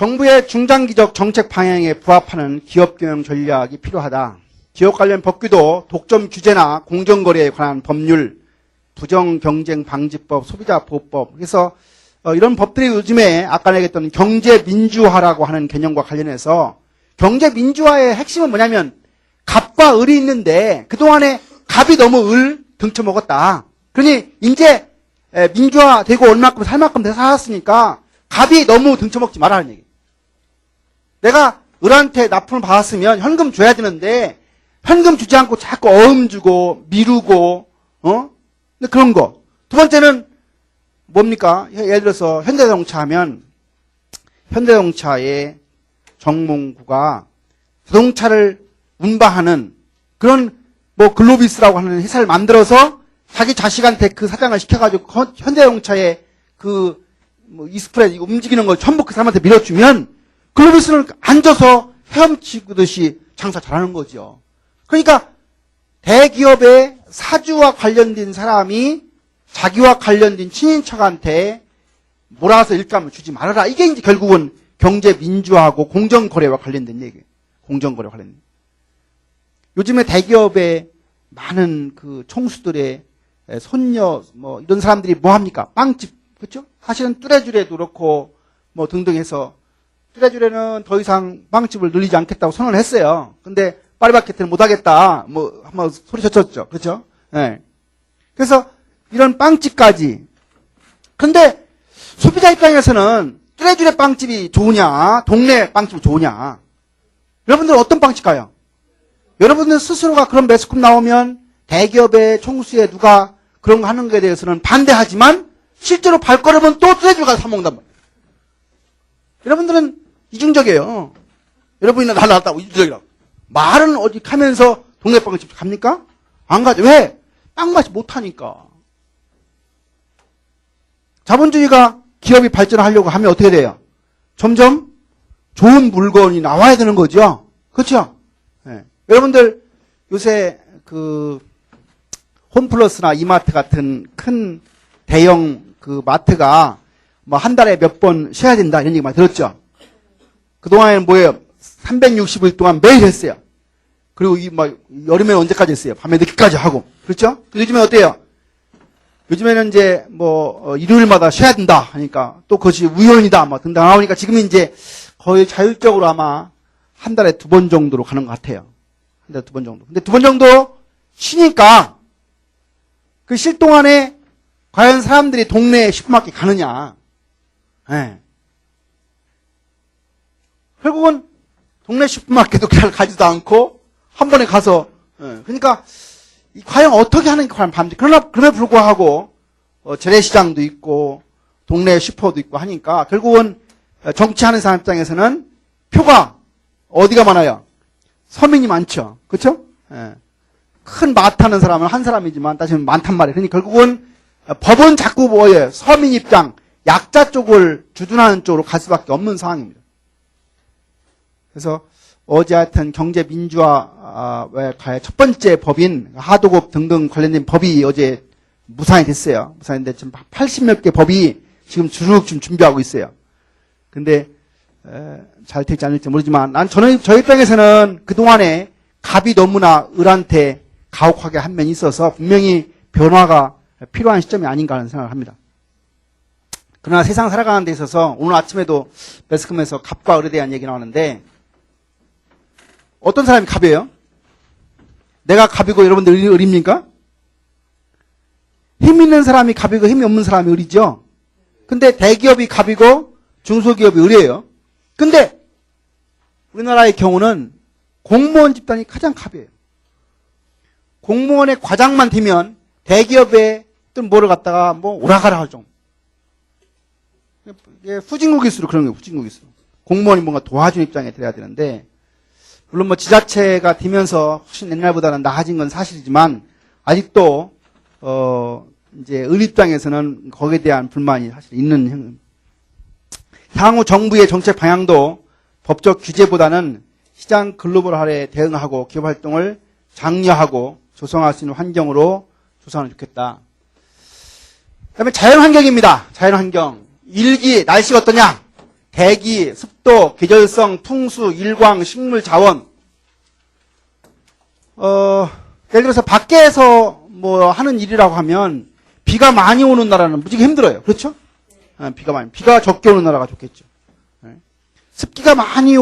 정부의 중장기적 정책 방향에 부합하는 기업 경영 전략이 필요하다. 기업 관련 법규도 독점 규제나 공정거래에 관한 법률, 부정경쟁방지법, 소비자보호법. 그래서 이런 법들이 요즘에 아까 얘기했던 경제민주화라고 하는 개념과 관련해서 경제민주화의 핵심은 뭐냐면 갑과 을이 있는데 그동안에 갑이 너무 을 등쳐먹었다. 그러니 이제 민주화되고 얼마큼 살 만큼 돼 살았으니까 갑이 너무 등쳐먹지 말라는 얘기. 내가 을한테 납품을 받았으면 현금 줘야 되는데 현금 주지 않고 자꾸 어음 주고 미루고 근데 그런 거. 두 번째는 뭡니까? 예를 들어서 현대자동차 하면 현대자동차의 정몽구가 자동차를 운반하는 그런 뭐 글로비스라고 하는 회사를 만들어서 자기 자식한테 그 사장을 시켜가지고 현대자동차의 그 뭐 이스프레 움직이는 걸 전부 그 사람한테 밀어주면 글로비스는 앉아서 헤엄치듯이 장사 잘하는 거죠. 그러니까 대기업의 사주와 관련된 사람이 자기와 관련된 친인척한테 몰아서 일감을 주지 말아라. 이게 이제 결국은 경제 민주화하고 공정거래와 관련된 얘기예요. 공정거래와 관련된. 요즘에 대기업의 많은 그 총수들의 손녀 뭐 이런 사람들이 뭐 합니까? 빵집 그렇죠? 사실은 뚜레쥬레도 그렇고 뭐 등등 해서 뚜레쥬레는 더 이상 빵집을 늘리지 않겠다고 선언을 했어요. 근데 파리바게트는 못하겠다. 뭐 한번 소리쳤었죠. 그렇죠? 네. 그래서 이런 빵집까지. 근데 소비자 입장에서는 뚜레쥬레 빵집이 좋으냐, 동네 빵집이 좋으냐. 여러분들은 어떤 빵집 가요? 여러분들 스스로가 그런 매스컴 나오면 대기업의 총수에 누가 그런 거 하는 거에 대해서는 반대하지만 실제로 발걸음은 또 뚜레쥬레 가서 사 먹는단 말이에요. 여러분들은 이중적이에요. 여러분이나 나 나왔다고 이중적이라고. 말은 어디 가면서 동네 빵집 갑니까? 안 가죠. 왜? 빵 맛이 못하니까. 자본주의가 기업이 발전하려고 하면 어떻게 돼요? 점점 좋은 물건이 나와야 되는 거죠. 그렇죠? 네. 여러분들 요새 그 홈플러스나 이마트 같은 큰 대형 그 마트가 뭐 한 달에 몇 번 쉬어야 된다 이런 얘기 많이 들었죠. 그동안에는 뭐예요? 360일 동안 매일 했어요. 그리고 이 막 여름에는 언제까지 했어요? 밤에 늦게까지 하고. 그렇죠? 요즘에 어때요? 요즘에는 이제 뭐 일요일마다 쉬어야 된다 하니까 또 그것이 우연이다 막 등등 나오니까 지금 이제 거의 자율적으로 아마 한 달에 2번 정도로 가는 것 같아요. 한 달에 2번 정도. 근데 2번 정도 쉬니까 그 쉴 동안에 과연 사람들이 동네 슈퍼마켓 가느냐. 네. 결국은 동네 슈퍼마켓도 가지도 않고 한 번에 가서 그러니까 과연 어떻게 하는 게 과연 밤새. 그럼에도 불구하고 재래시장도 있고 동네 슈퍼도 있고 하니까 결국은 정치하는 사람 입장에서는 표가 어디가 많아요? 서민이 많죠. 그렇죠? 예. 큰 마트 하는 사람은 한 사람이지만 따지면 많단 말이에요. 그러니까 결국은 법은 자꾸 뭐예요? 서민 입장, 약자 쪽을 주둔하는 쪽으로 갈 수밖에 없는 상황입니다. 그래서 어제 하여튼 경제민주화의 첫 번째 법인 하도급 등등 관련된 법이 어제 무산이 됐어요. 무산인데 지금 80몇 개 법이 지금 주룩 좀 준비하고 있어요. 근데 잘 될지 안 될지 모르지만 저희 입장에서는 그동안에 갑이 너무나 을한테 가혹하게 한 면이 있어서 분명히 변화가 필요한 시점이 아닌가 하는 생각을 합니다. 그러나 세상 살아가는 데 있어서 오늘 아침에도 매스컴에서 갑과 을에 대한 얘기 나오는데 어떤 사람이 갑이에요? 내가 갑이고 여러분들 을입니까? 힘 있는 사람이 갑이고 힘이 없는 사람이 을이죠. 근데 대기업이 갑이고 중소기업이 을이에요. 근데 우리나라의 경우는 공무원 집단이 가장 갑이에요. 공무원의 과장만 되면 대기업의 또 뭐를 갖다가 뭐 오라가라 할 정도. 이게 후진국일수록 그런 거예요. 후진국일수록. 공무원이 뭔가 도와주는 입장에 들어야 되는데 물론 뭐 지자체가 되면서 훨씬 옛날보다는 나아진 건 사실이지만 아직도 이제 을 입장에서는 거기에 대한 불만이 사실 있는 향후 정부의 정책 방향도 법적 규제보다는 시장 글로벌화에 대응하고 기업 활동을 장려하고 조성할 수 있는 환경으로 조성하면 좋겠다. 그다음에 자연환경입니다. 자연환경. 일기 날씨가 어떠냐? 대기, 습도, 계절성, 풍수, 일광, 식물 자원. 예를 들어서 밖에서 뭐 하는 일이라고 하면 비가 많이 오는 나라는 무지개 힘들어요. 그렇죠? 비가 적게 오는 나라가 좋겠죠. 습기가 많이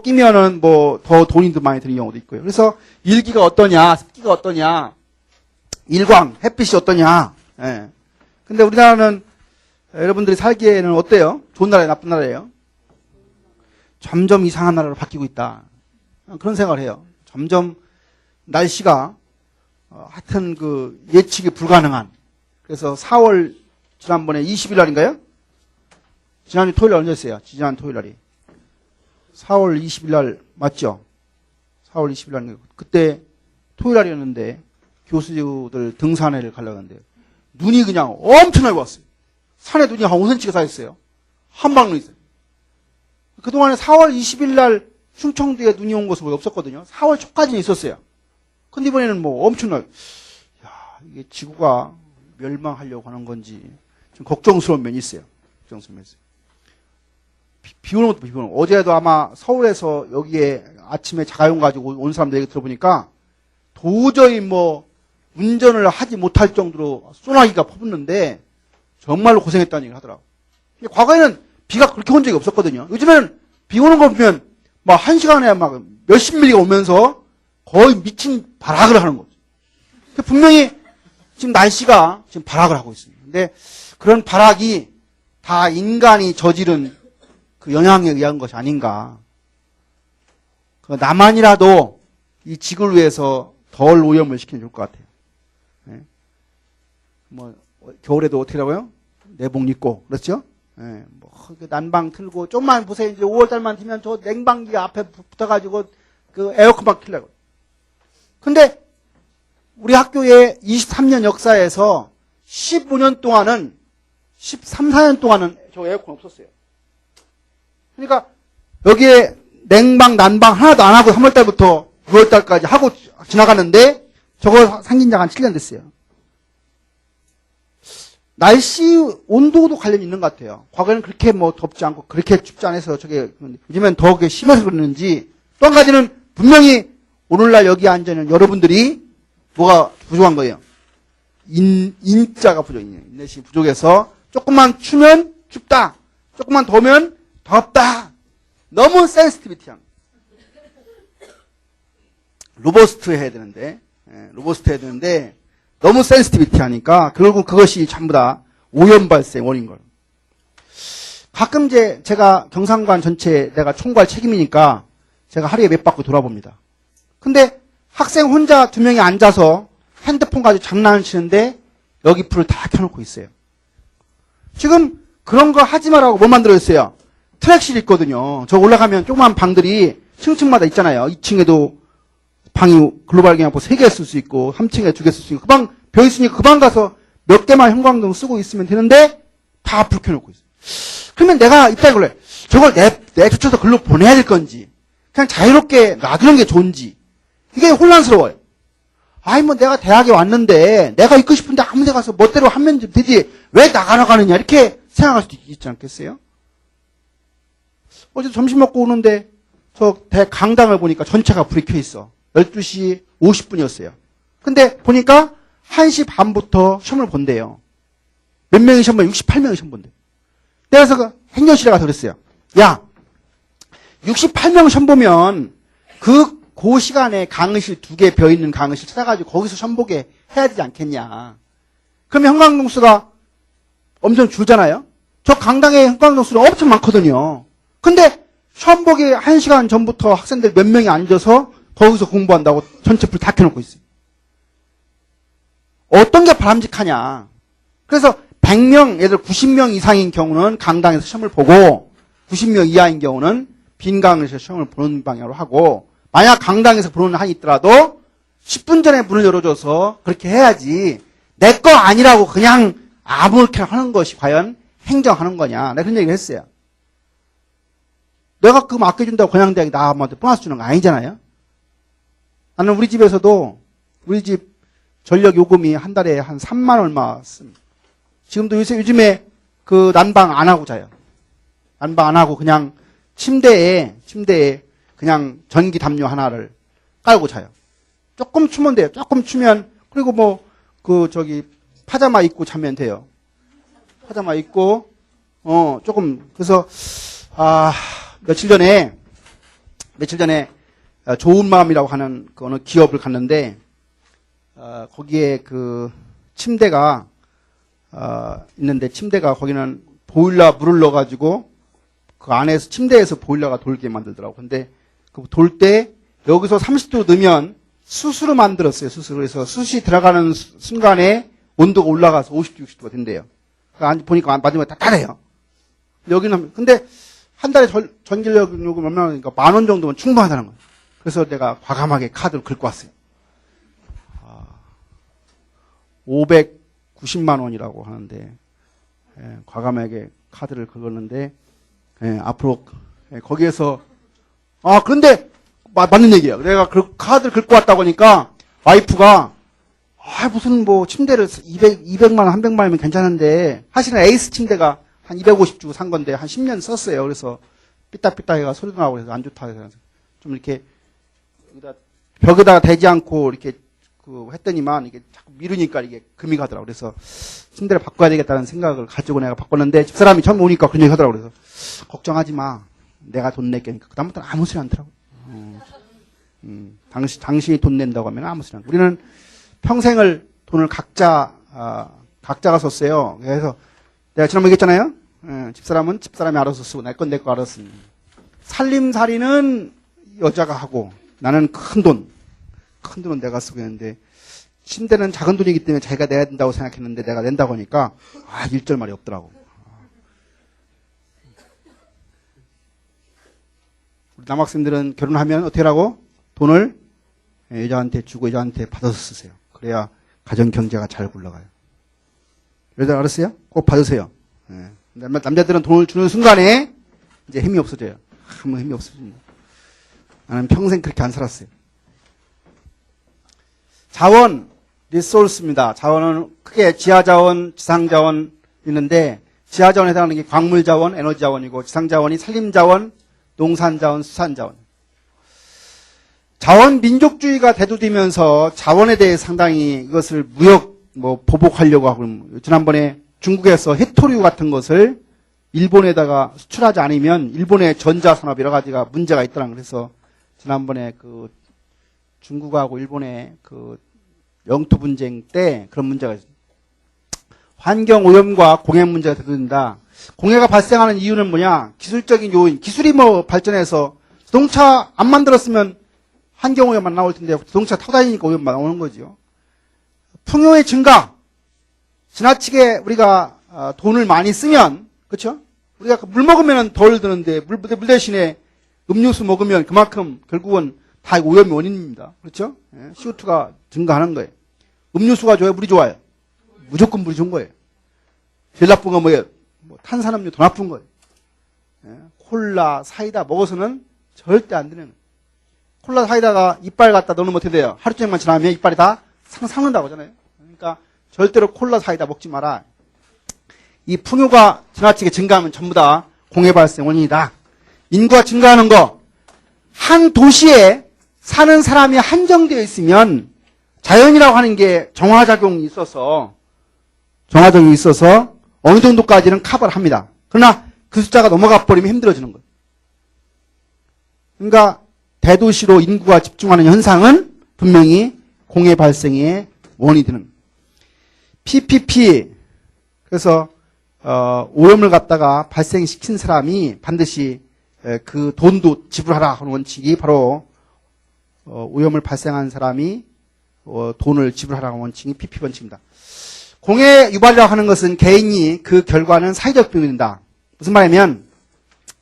끼면은 뭐 더 돈이 더 많이 드는 경우도 있고요. 그래서 일기가 어떠냐, 습기가 어떠냐, 일광, 햇빛이 어떠냐. 근데 우리나라는 여러분들이 살기에는 어때요? 좋은 나라예요, 나쁜 나라예요? 점점 이상한 나라로 바뀌고 있다. 그런 생각을 해요. 점점 날씨가 하여튼 그 예측이 불가능한. 그래서 4월 지난번에 20일 날인가요? 지난주 토요일 날 언제였어요? 지난 토요일 날이. 4월 20일 날 맞죠? 4월 20일 날 그때 토요일 날이었는데 교수들 등산회를 가려고 하는데 눈이 그냥 엄청나게 왔어요. 산에 눈이 한 5cm가 쌓였어요. 한 방울 있어요. 그동안에 4월 20일 날 충청도에 눈이 온 것은 없었거든요. 4월 초까지는 있었어요. 근데 이번에는 뭐 엄청나게, 이게 지구가 멸망하려고 하는 건지 좀 걱정스러운 면이 있어요. 걱정스러운 면이 있어요. 비 오는 것도 비 오는 거. 어제도 아마 서울에서 여기에 아침에 자가용 가지고 온 사람들 얘기 들어보니까 도저히 뭐 운전을 하지 못할 정도로 소나기가 퍼붓는데 정말로 고생했다는 얘기를 하더라고. 과거에는 비가 그렇게 온 적이 없었거든요. 요즘에는 비 오는 거 보면 막 1시간에 막 몇십 밀리가 오면서 거의 미친 발악을 하는 거죠. 분명히 지금 날씨가 지금 발악을 하고 있습니다. 근데 그런 발악이 다 인간이 저지른 그 영향에 의한 것이 아닌가. 나만이라도 이 지구를 위해서 덜 오염을 시키면 좋을 것 같아요. 네. 뭐 겨울에도 어떻게 하고요? 내복 입고 그렇죠? 네. 뭐 난방 틀고 좀만 보세요. 이제 5월달만 되면 저 냉방기 앞에 붙어가지고 그 에어컨만 킬라고. 근데 우리 학교의 23년 역사에서 15년 동안은 13, 14년 동안은 저 에어컨 없었어요. 그러니까 여기에 냉방, 난방 하나도 안 하고 3월달부터 6월달까지 하고 지나가는데 저거 생긴 지가 한 7년 됐어요. 날씨 온도도 관련이 있는 것 같아요. 과거에는 그렇게 뭐 덥지 않고 그렇게 춥지 않아서 저게 요즘엔 더 심해서 그러는지 또 한 가지는 분명히 오늘날 여기 앉아있는 여러분들이 뭐가 부족한 거예요? 인자가 부족해요. 인내심이 부족해서 조금만 추면 춥다. 조금만 더우면 덥다. 너무 센시티비티한. 로버스트 해야 되는데 너무 센시티비티 하니까 결국 그것이 전부 다 오염 발생 원인 걸. 가끔 제가 경상관 전체 내가 총괄 책임이니까 제가 하루에 몇 바퀴 돌아봅니다. 근데 학생 혼자 2명이 앉아서 핸드폰 가지고 장난을 치는데 여기 불을 다 켜놓고 있어요. 지금 그런 거 하지 말라고 뭐 만들어졌어요? 트랙실 있거든요. 저 올라가면 조그만 방들이 층층마다 있잖아요. 2층에도 방이 글로벌 경영포 3개 쓸 수 있고 3층에 2개 쓸 수 있고 그 방 벼 있으니까 그 방 가서 몇 개만 형광등 쓰고 있으면 되는데 다 불 켜놓고 있어요. 그러면 내가 이따 그래. 저걸 내쫓아서 글로 보내야 될 건지 그냥 자유롭게 놔두는 게 좋은지 이게 혼란스러워요. 아니 뭐 내가 대학에 왔는데 내가 있고 싶은데 아무 데 가서 멋대로 하면 되지 왜 나가느냐 이렇게 생각할 수도 있지 않겠어요? 어제 점심 먹고 오는데 저 강당을 보니까 전체가 불이 켜 있어. 12시 50분이었어요. 근데 보니까 1시 반부터 시험을 본대요. 몇 명이 시험 본? 68명이 시험 본대. 내가 그래서 그 행정실에 가서 그랬어요. 야, 68명 시험 보면 그 시간에 강의실 2개 벼 있는 강의실 찾아가지고 거기서 시험 보게 해야 되지 않겠냐. 그러면 형광등수가 엄청 줄잖아요. 저 강당에 형광등수는 엄청 많거든요. 근데 시험 보기 1시간 전부터 학생들 몇 명이 앉아서 거기서 공부한다고 전체 불 다 켜놓고 있어요. 어떤 게 바람직하냐. 그래서 100명, 예를 들어 90명 이상인 경우는 강당에서 시험을 보고 90명 이하인 경우는 빈 강의실에서 시험을 보는 방향으로 하고 만약 강당에서 보는 한이 있더라도 10분 전에 문을 열어줘서 그렇게 해야지 내 거 아니라고 그냥 아무렇게나 하는 것이 과연 행정하는 거냐. 내가 그런 얘기를 했어요. 내가 그거 맡겨준다고 건양대학이 나한테 보너스 주는 거 아니잖아요. 나는 우리 집에서도 우리 집 전력 요금이 한 달에 한 3만 얼마 씁니다. 지금도 요즘에 그 난방 안 하고 자요. 난방 안 하고 그냥 침대에 그냥 전기 담요 하나를 깔고 자요. 조금 추면 돼요. 조금 추면, 그리고 뭐, 파자마 입고 자면 돼요. 파자마 입고, 조금, 그래서, 며칠 전에, 좋은 마음이라고 하는 그 어느 기업을 갔는데, 거기에 그 침대가, 있는데, 침대가 거기는 보일러 물을 넣어가지고, 그 안에서, 침대에서 보일러가 돌게 만들더라고. 근데, 그 돌 때, 여기서 30도 넣으면, 숯으로 만들었어요, 숯으로. 그래서 숯이 들어가는 순간에 온도가 올라가서 50도, 60도가 된대요. 그러니까 보니까 마지막에 따뜻해요. 여기는, 근데 한 달에 전기력 요금 얼마나 하니까 10,000원 정도면 충분하다는 거예요. 그래서 내가 과감하게 카드를 긁고 왔어요. 590만 원이라고 하는데, 과감하게 카드를 긁었는데, 앞으로, 거기에서, 그런데, 맞는 얘기야. 내가 그 카드를 긁고 왔다고 하니까, 와이프가, 무슨 뭐, 침대를 200만 원, 300만 원이면 괜찮은데, 사실은 에이스 침대가 한 250 주고 산 건데, 한 10년 썼어요. 그래서, 삐딱삐딱 해가 소리도 나고 그래서 안 좋다 해서, 좀 이렇게, 벽에다가 대지 않고, 이렇게, 했더니만, 이게 자꾸 미루니까 이게 금이 가더라고. 그래서, 침대를 바꿔야 되겠다는 생각을 가지고 내가 바꿨는데, 집사람이 처음 오니까 그런 얘기 하더라고. 그래서, 걱정하지 마. 내가 돈 낼게. 그다음부터는 아무 소리 안 들어. 당신이 돈 낸다고 하면 아무 소리 안 들어. 우리는 평생을 돈을 각자가 썼어요. 그래서 내가 지난번에 얘기했잖아요. 집사람은 집사람이 알아서 쓰고 내 건 내 거 알아서 쓰는. 살림살이는 여자가 하고 나는 큰 돈은 내가 쓰고 있는데 침대는 작은 돈이기 때문에 자기가 내야 된다고 생각했는데 내가 낸다고 하니까 일절 말이 없더라고. 우리 남학생들은 결혼하면 어떻게 하라고? 돈을 여자한테 주고 여자한테 받아서 쓰세요. 그래야 가정 경제가 잘 굴러가요. 여자 알았어요? 꼭 받으세요. 남자들은 돈을 주는 순간에 이제 힘이 없어져요. 아무 힘이 없어집니다. 나는 평생 그렇게 안 살았어요. 자원, 리소스입니다. 자원은 크게 지하자원, 지상자원 있는데 지하자원에 해당하는 게 광물자원, 에너지자원이고 지상자원이 산림자원, 농산자원, 수산자원. 자원 민족주의가 대두되면서 자원에 대해 상당히 이것을 보복하려고 하고, 지난번에 중국에서 해토류 같은 것을 일본에다가 수출하지 않으면 일본의 전자산업 여러 가지가 문제가 있더라고요. 그래서 지난번에 그 중국하고 일본의 그 영토 분쟁 때 그런 문제가 있어요. 환경 오염과 공해 문제가 대두된다. 공해가 발생하는 이유는 뭐냐? 기술적인 요인. 기술이 발전해서 자동차 안 만들었으면 환경 오염만 나올 텐데 자동차 타고 다니니까 오염만 나오는 거죠. 풍요의 증가. 지나치게 우리가 돈을 많이 쓰면, 그렇죠? 우리가 물 먹으면 덜 드는데 물 대신에 음료수 먹으면 그만큼 결국은 다 오염의 원인입니다. 그렇죠? CO2가 증가하는 거예요. 음료수가 좋아요? 물이 좋아요? 무조건 물이 좋은 거예요. 제일 나쁜 건 뭐예요? 탄산음료 더 나쁜 거예요. 콜라, 사이다 먹어서는 절대 안 되는 거예요. 콜라, 사이다가 이빨 갖다 넣으면 어떻게 돼요? 하루 종일만 지나면 이빨이 다 상는다고 하잖아요. 그러니까 절대로 콜라, 사이다 먹지 마라. 이 풍요가 지나치게 증가하면 전부 다 공해 발생 원인이다. 인구가 증가하는 거. 한 도시에 사는 사람이 한정되어 있으면 자연이라고 하는 게 정화작용이 있어서 어느 정도까지는 커버를 합니다. 그러나 그 숫자가 넘어가 버리면 힘들어지는 거예요. 그러니까 대도시로 인구가 집중하는 현상은 분명히 공해 발생의 원인이 되는 거예요. PPP, 그래서 오염을 갖다가 발생시킨 사람이 반드시 그 돈도 지불하라 하는 원칙이 바로 오염을 발생한 사람이 돈을 지불하라는 원칙이 PP 원칙입니다. 공해 유발이라고 하는 것은 개인이 그 결과는 사회적 비용이 된다. 무슨 말이냐면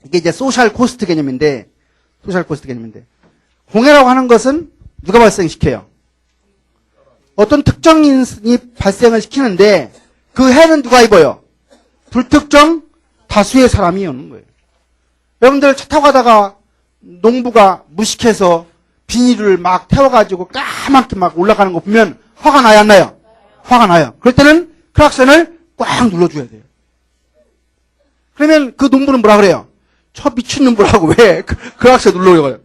이게 이제 소셜 코스트 개념인데 공해라고 하는 것은 누가 발생시켜요? 어떤 특정인이 발생을 시키는데 그 해는 누가 입어요? 불특정 다수의 사람이 오는 거예요. 여러분들 차 타고 가다가 농부가 무식해서 비닐을 막 태워가지고 까맣게 막 올라가는 거 보면 화가 나요, 안 나요? 화가 나요. 그럴 때는 클락션을 꽉 눌러줘야 돼요. 그러면 그 농부는 뭐라 그래요? 저 미친놈들하고 왜 그 악세 눌러요?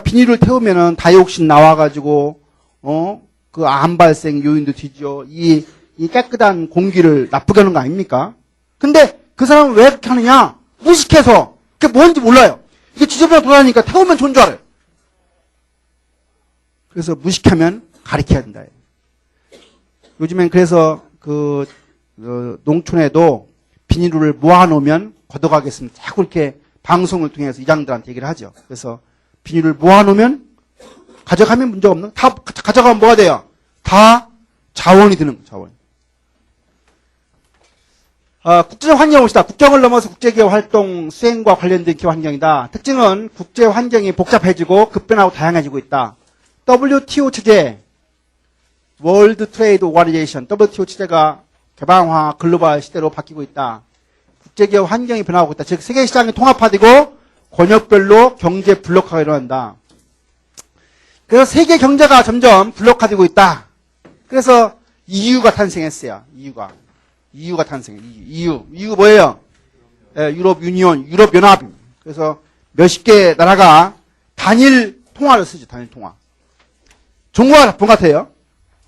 비닐을 태우면은 다이옥신 나와가지고, 그 암 발생 요인도 뒤져. 이 깨끗한 공기를 나쁘게 하는 거 아닙니까? 근데 그 사람은 왜 그렇게 하느냐? 무식해서. 그게 뭔지 몰라요. 이게 지저분하게 돌아다니니까 태우면 좋은 줄 알아요. 그래서 무식하면 가르쳐야 된다. 요즘엔 그래서 농촌에도 비닐을 모아놓으면 걷어가겠습니다. 자꾸 이렇게 방송을 통해서 이장들한테 얘기를 하죠. 그래서 비닐을 모아놓으면 가져가면 문제가 없는, 다 가져가면 뭐가 돼요? 다 자원이 되는 거예요, 자원. 국제적 환경 봅시다. 국경을 넘어서 국제기업 활동 수행과 관련된 기업 환경이다. 특징은 국제 환경이 복잡해지고 급변하고 다양해지고 있다. WTO 체제, 월드 트레이드 오거니제이션, WTO 체제가 개방화 글로벌 시대로 바뀌고 있다. 국제기업 환경이 변화하고 있다. 즉 세계 시장이 통합화되고 권역별로 경제 블록화가 일어난다. 그래서 세계 경제가 점점 블록화되고 있다. 그래서 EU가 탄생했어요. EU가 탄생해. EU 뭐예요? 유럽 유니온, 유럽 연합. 그래서 몇십 개 나라가 단일 통화를 쓰죠. 단일 통화. 좋은 거가 나쁜 것 같아요.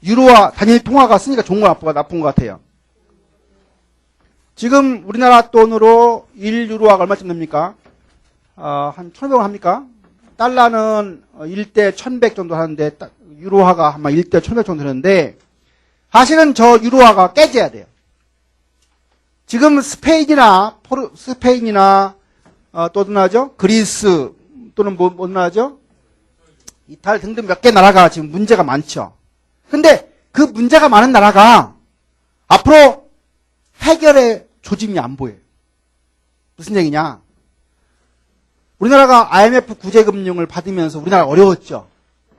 유로와 단일 통화가 쓰니까 좋은 거 나쁜 것 같아요. 지금 우리나라 돈으로 1유로화가 얼마쯤 됩니까? 한 1,500원 합니까? 달러는 1대 1,100 정도 하는데 유로화가 아마 1대 1,100 정도 되는데 사실은 저 유로화가 깨져야 돼요. 지금 스페인이나 또 어디 나라죠? 그리스 또는 뭐 나라죠? 이탈 등등 몇 개 나라가 지금 문제가 많죠. 근데 그 문제가 많은 나라가 앞으로 해결의 조짐이 안 보여요. 무슨 얘기냐? 우리나라가 IMF 구제금융을 받으면서 우리나라 어려웠죠.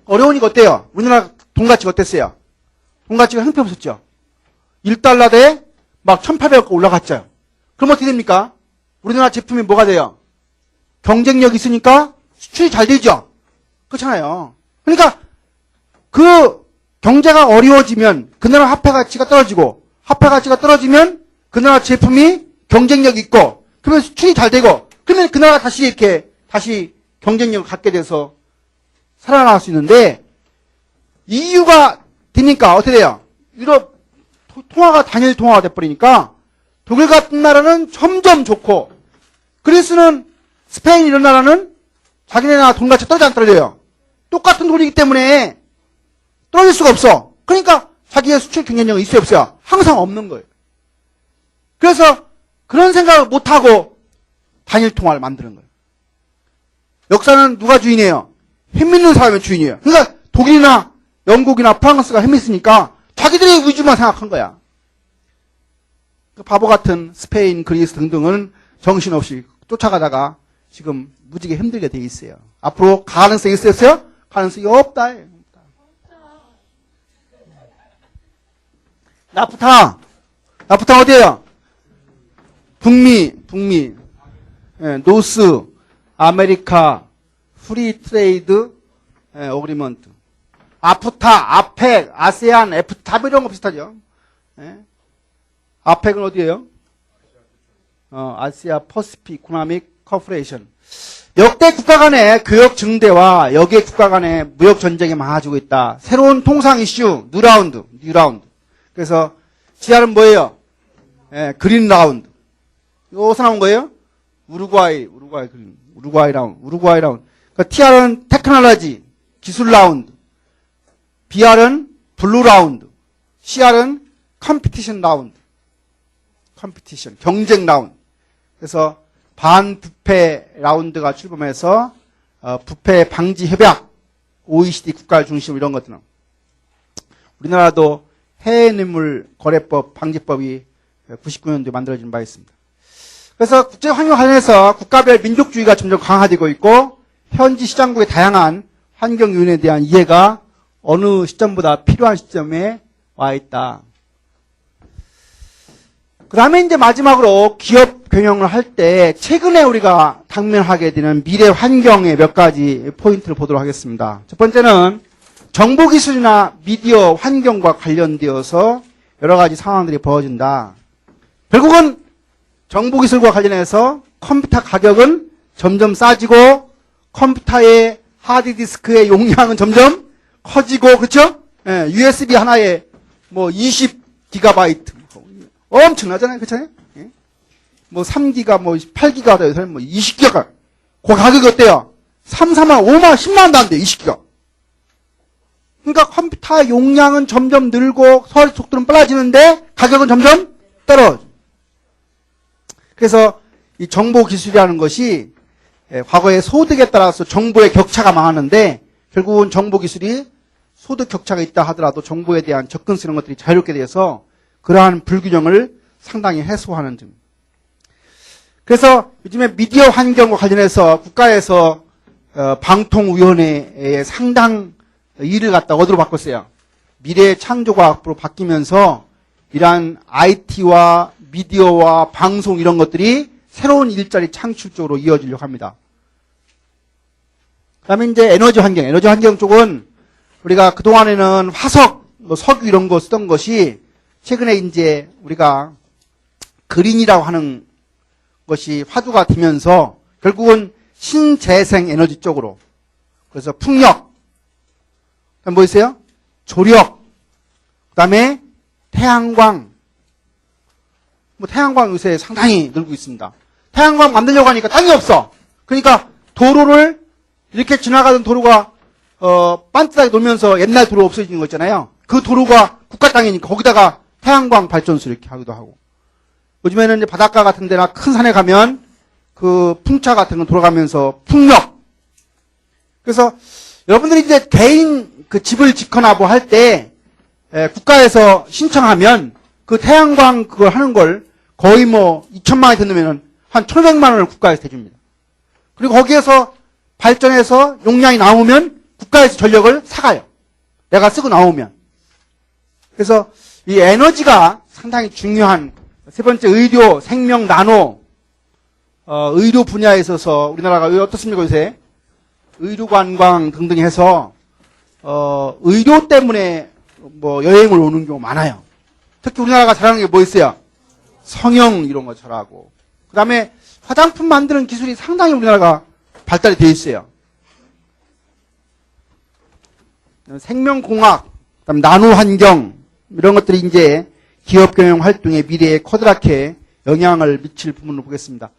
어려우니까 어때요? 우리나라 돈 가치가 어땠어요? 돈 가치가 형편없었죠. 1달러 대 막 1,800원 올라갔죠. 그럼 어떻게 됩니까? 우리나라 제품이 뭐가 돼요? 경쟁력 있으니까 수출이 잘 되죠. 그렇잖아요. 그러니까 그 경제가 어려워지면 그 나라 화폐 가치가 떨어지고 화폐 가치가 떨어지면 그 나라 제품이 경쟁력 있고 그러면 수출이 잘 되고 그러면 그 나라가 다시 경쟁력을 갖게 돼서 살아나갈 수 있는데 EU가 되니까 어떻게 돼요? 유럽 통화가 단일 통화가 돼버리니까 독일 같은 나라는 점점 좋고 그리스는 스페인 이런 나라는 자기네 나라 돈 가치가 떨어져 안 떨어져요. 똑같은 돈이기 때문에 떨어질 수가 없어. 그러니까 자기의 수출 경쟁력이 있어요 없어요? 항상 없는 거예요. 그래서 그런 생각을 못하고 단일 통화를 만드는 거예요. 역사는 누가 주인이에요? 힘 있는 사람이 주인이에요. 그러니까 독일이나 영국이나 프랑스가 힘이 있으니까 자기들의 위주만 생각한 거야. 그 바보 같은 스페인, 그리스 등등은 정신없이 쫓아가다가 지금 무지개 힘들게 돼 있어요. 앞으로 가능성이 있어요? 가능성이 없다. 나프타 어디예요? 북미, 노스, 아메리카, 프리 트레이드, 어그리먼트. 아프타, 아펙, 아세안, 에프타, 이런 거 비슷하죠. 아펙은 어디예요? 아시아 퍼시픽 이코노믹 커퍼레이션. 역대 국가 간의 교역 증대와 역의 국가 간의 무역 전쟁이 많아지고 있다. 새로운 통상 이슈, 뉴라운드. 그래서 지하는 뭐예요? 그린 라운드. 여기서 나온 거예요? 우루과이 라운드. 그러니까 TR은 테크놀로지, 기술 라운드. BR은 블루 라운드. CR은 컴피티션 라운드. 경쟁 라운드. 그래서 반부패 라운드가 출범해서 부패 방지 협약, OECD 국가를 중심으로 이런 것들은 우리나라도 해외뇌물 거래법 방지법이 99년도에 만들어진 바 있습니다. 그래서 국제 환경 관련해서 국가별 민족주의가 점점 강화되고 있고 현지 시장국의 다양한 환경 요인에 대한 이해가 어느 시점보다 필요한 시점에 와 있다. 그 다음에 이제 마지막으로 기업 경영을 할 때 최근에 우리가 당면하게 되는 미래 환경의 몇 가지 포인트를 보도록 하겠습니다. 첫 번째는 정보기술이나 미디어 환경과 관련되어서 여러 가지 상황들이 벌어진다. 결국은 정보기술과 관련해서 컴퓨터 가격은 점점 싸지고 컴퓨터의 하드디스크의 용량은 점점 커지고, 그렇죠? 예, USB 하나에 뭐 20GB 엄청나잖아요, 그렇잖아요? 예? 뭐 3기가 뭐 8기가 돼서 뭐 20기가 그 가격이 어때요? 3, 4만, 5만, 10만 원도 안 돼, 20기가. 그러니까 컴퓨터 용량은 점점 늘고 서울 속도는 빨라지는데 가격은 점점 떨어져. 그래서 이 정보기술이라는 것이 과거의 소득에 따라서 정보의 격차가 많았는데 결국은 정보기술이 소득 격차가 있다 하더라도 정보에 대한 접근성 이런 것들이 자유롭게 되어서 그러한 불균형을 상당히 해소하는 점. 그래서 요즘에 미디어 환경과 관련해서 국가에서 방통위원회에 상당 일을 갖다 어디로 바꿨어요? 미래창조과학부로 바뀌면서 이러한 IT와 미디어와 방송 이런 것들이 새로운 일자리 창출 쪽으로 이어지려고 합니다. 그 다음에 이제 에너지 환경 쪽은 우리가 그동안에는 화석, 뭐 석유 이런 거 쓰던 것이 최근에 이제 우리가 그린이라고 하는 것이 화두가 되면서 결국은 신재생 에너지 쪽으로. 그래서 풍력, 그다음 뭐 있어요? 조력, 그다음에 태양광. 뭐 태양광 요새 상당히 늘고 있습니다. 태양광 만들려고 하니까 땅이 없어. 그러니까 도로를 이렇게 지나가던 도로가 빤듯하게 놀면서 옛날 도로 없어지는 거 있잖아요. 그 도로가 국가 땅이니까 거기다가 태양광 발전소 이렇게 하기도 하고. 요즘에는 이제 바닷가 같은 데나 큰 산에 가면 그 풍차 같은 거 돌아가면서 풍력. 그래서 여러분들이 이제 개인 그 집을 짓거나 뭐 할 때 국가에서 신청하면 그 태양광 그걸 하는 걸 거의 뭐 2천만 원이 든다면은 한 1,500만 원을 국가에서 대줍니다. 그리고 거기에서 발전해서 용량이 나오면 국가에서 전력을 사가요. 내가 쓰고 나오면. 그래서 이 에너지가 상당히 중요한 세 번째 의료, 생명, 나노, 의료 분야에 있어서 우리나라가 어떻습니까 요새? 의료관광 등등 해서 의료 때문에 뭐 여행을 오는 경우 많아요. 특히 우리나라가 잘하는 게 뭐 있어요? 성형 이런 거 잘하고. 그 다음에 화장품 만드는 기술이 상당히 우리나라가 발달이 되어 있어요. 생명공학, 그다음 나노환경 이런 것들이 이제 기업 경영 활동의 미래에 커다랗게 영향을 미칠 부분으로 보겠습니다.